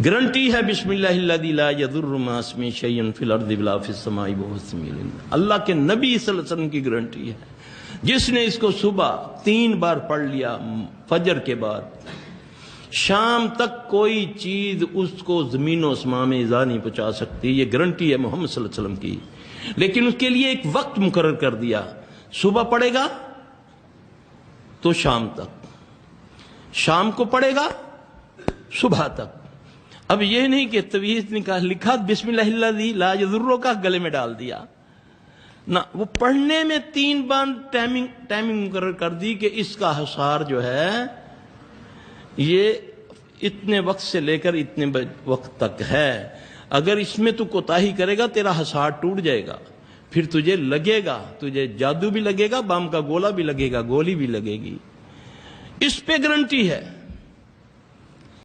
Guarantee है बिस्मिल्लाहिल्लज़ी ला यदुर्रु मा इस्मिही शैअन fill अर्दि वला फिस समाई वहुव अस्समीउल अलीम। अल्लाह के नबी सल्लल्लाहु अलैहि वसल्लम की गारंटी है, जिसने इसको सुबह 3 बार पढ़ लिया, फजर के बाद, शाम तक कोई चीज उसको जमीन और आसमां में इजा नहीं पहुंचा सकती। ये गारंटी है मोहम्मद सल्लल्लाहु अलैहि वसल्लम की। लेकिन उसके लिए एक वक्त मुकर्रर कर दिया, सुबह पढ़ेगा तो शाम तक, शाम को पढ़ेगा सुबह तक। अब ये नहीं कि तवीज़ निकाल लिखा बिस्मिल्लाहिल्लज़ी ला यदुर्रु का गले में डाल दिया ना, वो पढ़ने में 3 बार टाइमिंग मुकर्रर कर दी कि इसका हिसार जो है ये इतने वक्त से लेकर इतने वक्त तक है। अगर इसमें तू कोताही करेगा तेरा हिसार टूट जाएगा, फिर तुझे लगेगा, तुझे जादू भी लगेगा, बम का गोला भी लगेगा, गोली भी लगेगी। इस पे गारंटी है।